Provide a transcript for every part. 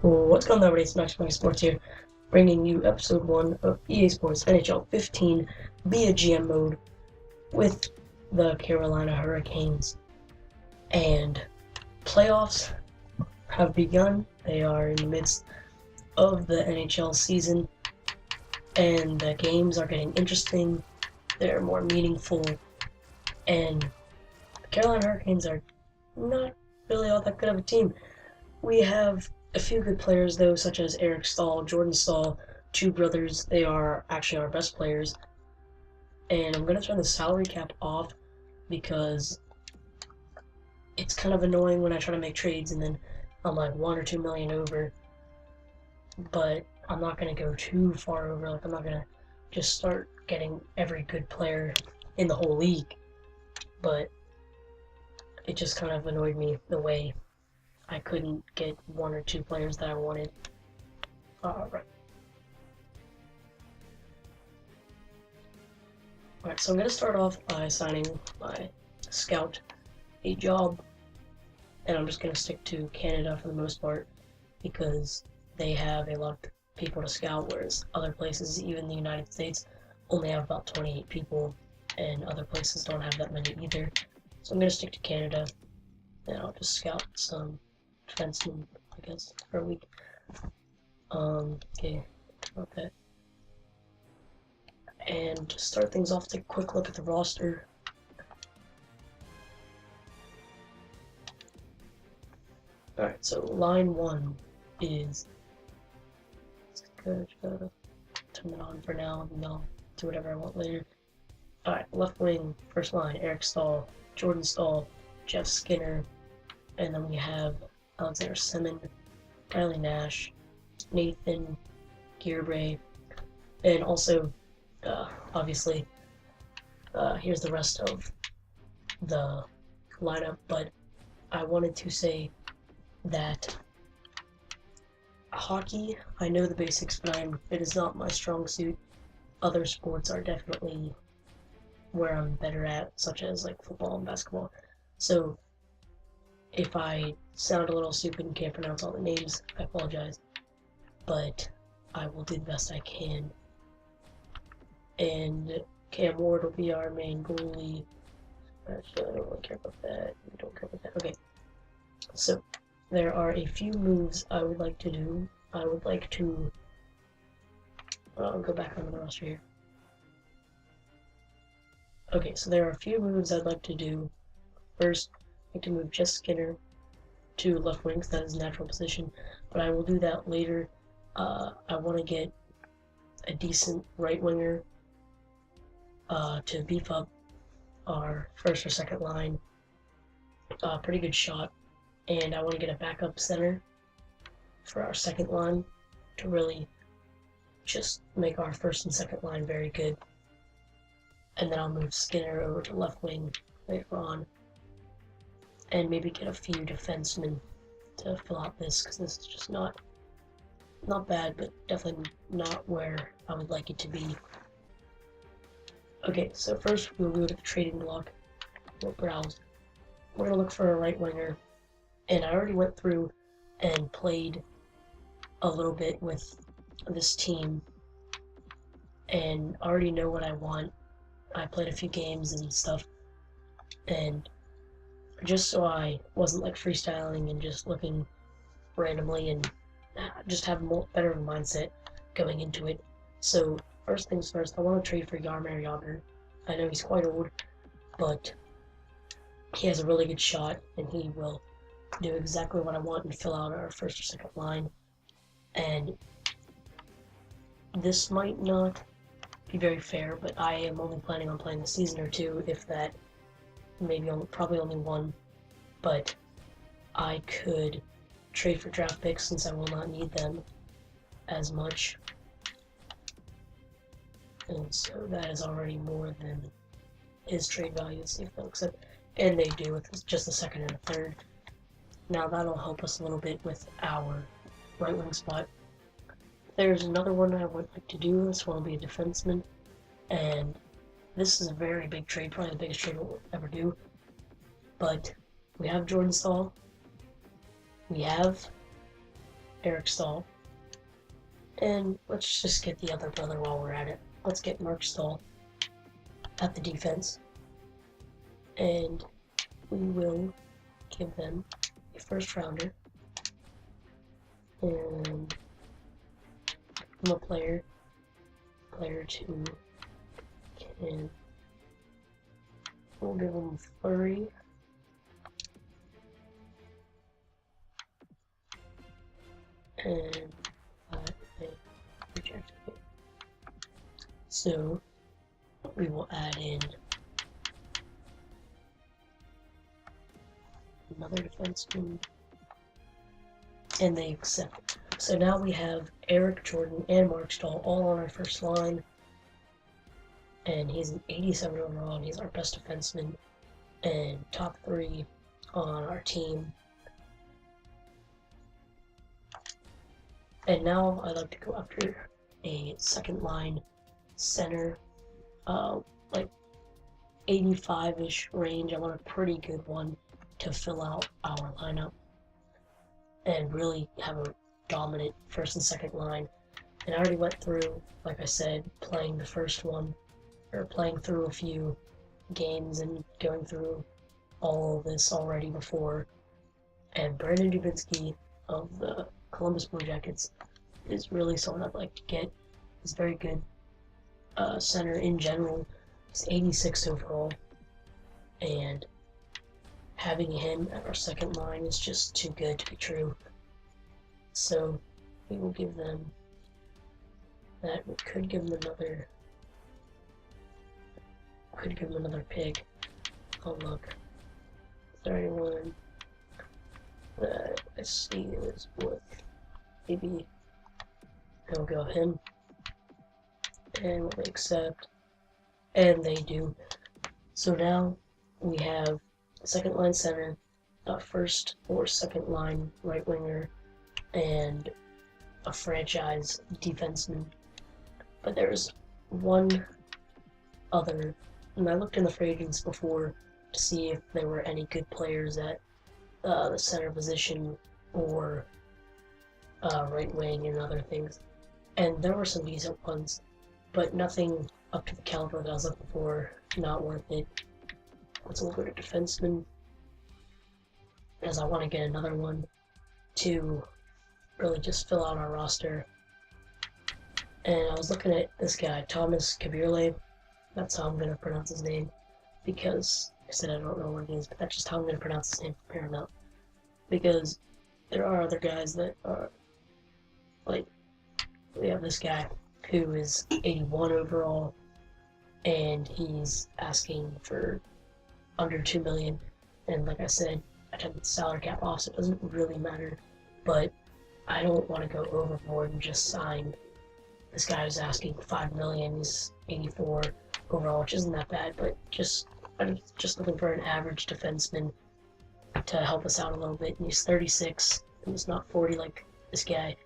What's going on, everybody? It's Max Playing Sports here, bringing you episode 1 of EA Sports NHL 15 via GM mode with the Carolina Hurricanes. And playoffs have begun. They are in the midst of the NHL season, and the games are getting interesting. They're more meaningful, and the Carolina Hurricanes are not really all that good of a team. We have a few good players, though, such as Eric Stahl, Jordan Stahl, two brothers. They are actually our best players. And I'm going to turn the salary cap off because it's kind of annoying when I try to make trades and then I'm like 1 or 2 million over. But I'm not going to go too far over. Like, I'm not going to just start getting every good player in the whole league. But it just kind of annoyed me the way I couldn't get 1 or 2 players that I wanted. Alright, so I'm going to start off by signing my scout a job, and I'm just going to stick to Canada for the most part, because they have a lot of people to scout, whereas other places, even the United States, only have about 28 people, and other places don't have that many either. So I'm going to stick to Canada, and I'll just scout some defenseman, I guess, for a week. Okay, okay. And to start things off, take a quick look at the roster. Alright, so line 1 is... Good, turn it on for now, and I'll do whatever I want later. Alright, left wing, first line, Eric Stahl, Jordan Stahl, Jeff Skinner, and then we have Alexander Semin, Riley Nash, Nathan Gearbray, and also, obviously, here's the rest of the lineup, but I wanted to say that hockey, I know the basics, but it is not my strong suit. Other sports are definitely where I'm better at, such as like football and basketball. So if I sound a little stupid and can't pronounce all the names, I apologize, but I will do the best I can. And Cam Ward will be our main goalie. Actually, I don't really care about that. We don't care about that. Okay, so there are a few moves I would like to do. I would like to go back on the roster here. Okay, so there are a few moves I'd like to do. First, I'd like to move Jeff Skinner to left wing, because that is his natural position, but I will do that later. I want to get a decent right winger to beef up our first or second line. Pretty good shot. And I want to get a backup center for our second line to really just make our first and second line very good. And then I'll move Skinner over to left wing later on, and maybe get a few defensemen to fill out this, because this is just not bad, but definitely not where I would like it to be. Okay, so first we'll go to the trading block. We'll browse. We're going to look for a right winger, and I already went through and played a little bit with this team and already know what I want. I played a few games and stuff, and just so I wasn't like freestyling and just looking randomly, and just have a better mindset going into it. So first things first, I want to trade for Jaromir Jagr. I know he's quite old, but he has a really good shot, and he will do exactly what I want and fill out our first or second line. And this might not be very fair, but I am only planning on playing a season or two, if that. Maybe probably only one. But I could trade for draft picks, since I will not need them as much. And so that is already more than his trade value, see if they'll accept. And they do, with just a second and a third. Now that'll help us a little bit with our right wing spot. There's another one I would like to do. This one will be a defenseman, and this is a very big trade, probably the biggest trade we'll ever do. But we have Jordan Stahl, we have Eric Stahl. And let's just get the other brother while we're at it. Let's get Mark Stahl at the defense. And we will give them a first rounder. And I'm a player 2 can, we'll give him flurry. And I rejected it. So we will add in another defenseman, and they accept. So now we have Eric, Jordan, and Mark Stahl all on our first line, and he's an 87 overall, and he's our best defenseman and top 3 on our team. And now I'd like to go after a second line center, like 85-ish range. I want a pretty good one to fill out our lineup and really have a dominant first and second line. And I already went through, like I said, playing the first one, or playing through a few games and going through all of this already before. And Brandon Dubinsky of the Columbus Blue Jackets is really someone I'd like to get. He's very good center in general. He's 86 overall, and having him at our second line is just too good to be true. So we will give them that. We could give them another pick. Oh look, is there anyone that I see is worth? Maybe I'll go him, and we'll accept, and they do. So now we have second line center, a first or second line right winger, and a franchise defenseman. But there's one other, and I looked in the free agents before to see if there were any good players at the center position or right wing and other things. And there were some decent ones, but nothing up to the caliber that I was looking for. Not worth it. Let's look at a defenseman, as I want to get another one to really just fill out our roster. And I was looking at this guy, Thomas Kabirle. That's how I'm going to pronounce his name, because I said I don't know what it is, but that's just how I'm going to pronounce his name from here on out. Because there are other guys that are, like, we have this guy who is 81 overall, and he's asking for under $2 million. And like I said, I took the salary cap off, so it doesn't really matter. But I don't want to go overboard and just sign this guy who's asking $5 million. He's 84 overall, which isn't that bad, but I'm just looking for an average defenseman to help us out a little bit. And he's 36, and he's not 40 like this guy,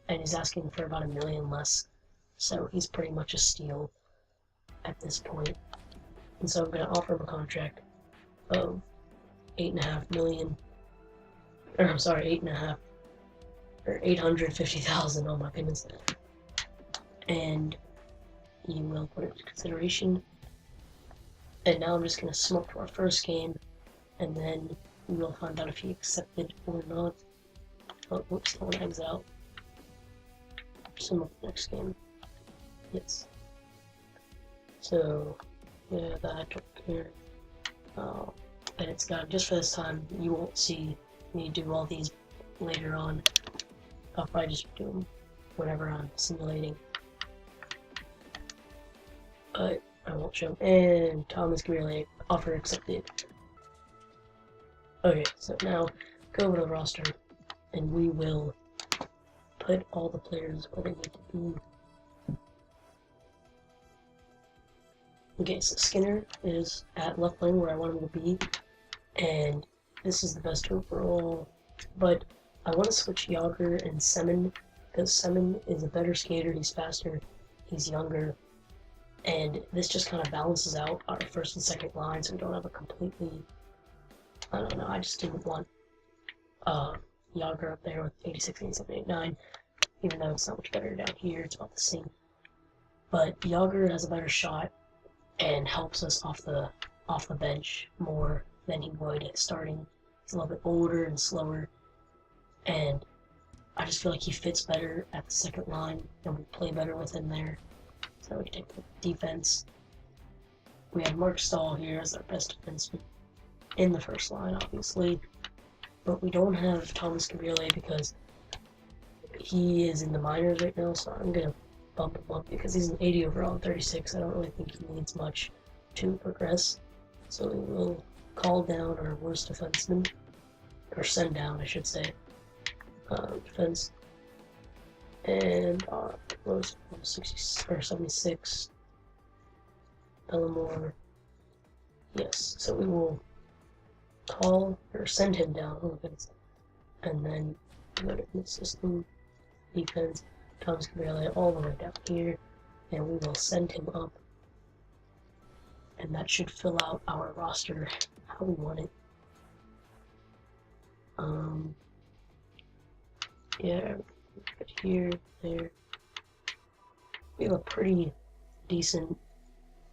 and he's asking for about $1 million less. So he's pretty much a steal at this point. And so I'm going to offer him a contract of $8.5 million. Or I'm sorry, 8.5 or 850,000. Oh my goodness. And you will put it into consideration. And now I'm just going to smoke to our first game, and then we will find out if he accepted or not. Oh, whoops, no one hangs out. Smoke the next game. Yes. So, yeah, that I took care. And it's got, just for this time, you won't see me do all these later on. I'll probably just do them whenever I'm simulating. But I won't show them. And Thomas Greeley, offer accepted. Okay, so now go over to the roster, and we will put all the players where they need to be. Okay, so Skinner is at left wing where I want him to be, and this is the best overall, but I want to switch Yager and Semin, because Semin is a better skater, he's faster, he's younger, and this just kind of balances out our first and second line, so we don't have a completely, I don't know, I just didn't want Yager up there with 86, 87, 89, even though it's not much better down here, it's about the same. But Yager has a better shot and helps us off the bench more than he would starting. He's a little bit older and slower, and I just feel like he fits better at the second line, and we play better with him there. So we take the defense. We have Mark Stahl here as our best defenseman in the first line, obviously, but we don't have Thomas Gabriele because he is in the minors right now, so I'm going to bump him up because he's an 80 overall and 36. I don't really think he needs much to progress, so we will call down our worst defenseman, or send down, I should say, defense, and our lowest 60 or 76, Bellamore. Yes, so we will call or send him down, and then go to the system, defense, Thomas Gabriele all the way down here, and we will send him up, and that should fill out our roster how we want it. Yeah, here, there. We have a pretty decent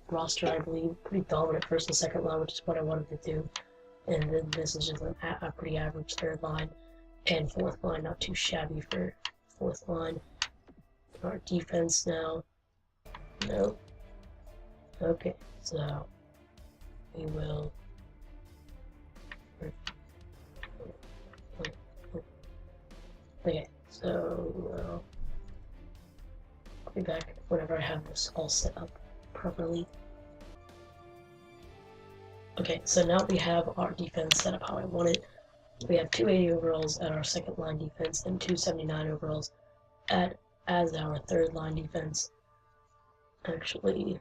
roster, I believe. Pretty dominant first and second line, which is what I wanted to do. And then this is just a pretty average third line and fourth line, not too shabby for fourth line. Our defense now. No. Okay, so we will. Okay, so I'll be back whenever I have this all set up properly. Okay, so now we have our defense set up how I want it. We have 280 overalls at our second line defense and 279 overalls as our third line defense. Actually,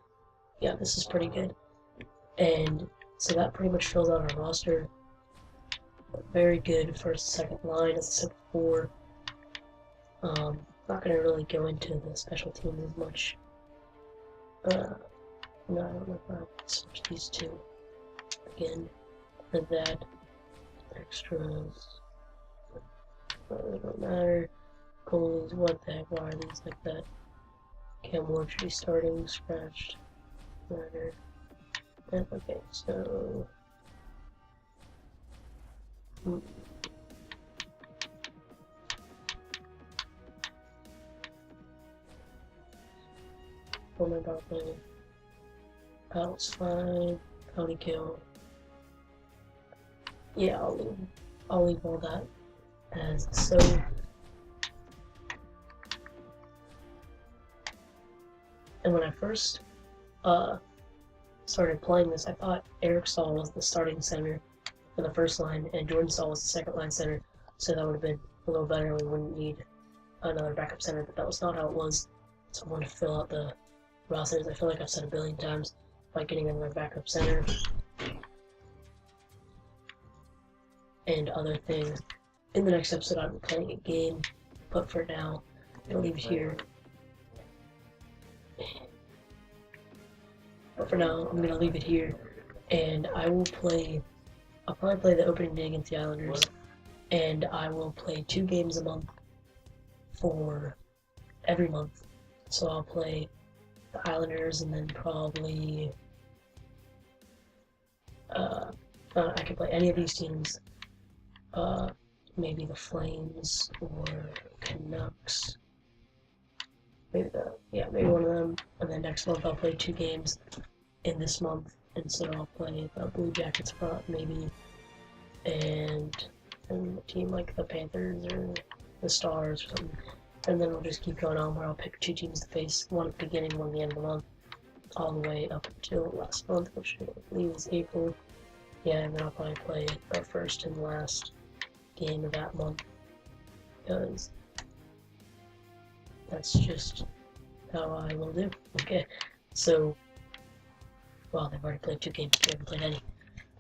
yeah, this is pretty good. And so that pretty much fills out our roster. Very good first, second line, as I said before. Not gonna really go into the special teams as much. No, I don't know if I'll switch these two again for that. Extras. It don't matter. Goalies, what the heck, why are these like that? Cam Ward should be starting, scratched. Matter. And, okay, so. Oh my god, man. Out's fine. County kill. Yeah, I'll leave all that as so. And when I first started playing this, I thought Eric Stahl was the starting center for the first line and Jordan Stahl was the second line center, so that would have been a little better and we wouldn't need another backup center, but that was not how it was. So I wanted to fill out the rosters. I feel like I've said a billion times by getting another backup center and other things. In the next episode, I'll be playing a game, but for now, I'll leave it here. But for now, I'm gonna leave it here, and I'll probably play the opening day against the Islanders, and I will play 2 games a month for every month. So I'll play the Islanders, and then probably I can play any of these teams. Maybe the Flames or Canucks. Maybe one of them. And then next month I'll play 2 games in this month, and so I'll play the Blue Jackets maybe, and a team like the Panthers or the Stars or something. And then we'll just keep going on where I'll pick 2 teams to face, one at the beginning, one at the end of the month, all the way up until last month, which I believe is April. Yeah, and then I'll probably play the first and last game of that month, because that's just how I will do. Okay, so, well, they've already played 2 games, we haven't played any.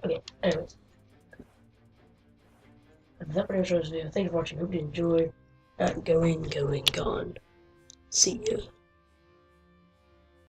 Okay, anyways. That pretty much was this video. Thank you for watching, hope you enjoy. Going, gone. See ya.